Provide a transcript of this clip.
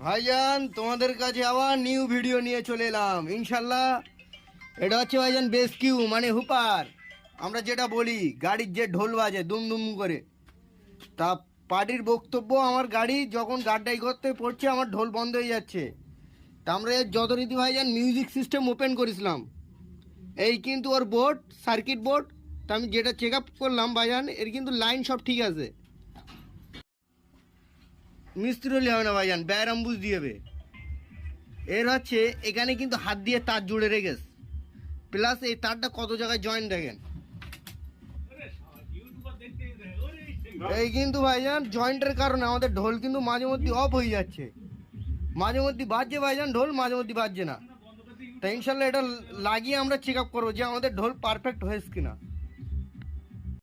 ভাইজান তোমাদের কাছে আবার নিউ ভিডিও নিয়ে চলে এলাম ইনশাল্লাহ। এটা হচ্ছে ভাইজান বেস কিউ মানে হুপার, আমরা যেটা বলি গাড়ির যে ঢোল বাজে দুম দুম করে। তা পার্টির বক্তব্য, আমার গাড়ি যখন গাড্ডাই করতে পড়ছে আমার ঢোল বন্ধ হয়ে যাচ্ছে। তা আমরা এর যথারীতি ভাইজান মিউজিক সিস্টেম ওপেন করেছিলাম। এই কিন্তু ওর বোর্ড সার্কিট বোর্ড, তা আমি যেটা চেক আপ করলাম ভাইজান এর কিন্তু লাইন সব ঠিক আছে। মিস্ত্রি হলে হবে না ভাইজান, ব্যারাম্বুজ দিয়ে হবে। এর হচ্ছে এখানে কিন্তু হাত দিয়ে তার জুড়ে রেখেছে, প্লাস এই তারটা কত জায়গায় জয়েন্ট দেখেন। এই কিন্তু ভাইজান জয়েন্টের কারণে আমাদের ঢোল কিন্তু মাঝে মধ্যে অফ হয়ে যাচ্ছে, মাঝে মধ্যে বাজছে ভাইজান ঢোল, মাঝে মধ্যে বাজছে না। তাই ইনশাল্লাহ এটা লাগিয়ে আমরা চেক আপ করবো যে আমাদের ঢোল পারফেক্ট হয়েছে কিনা।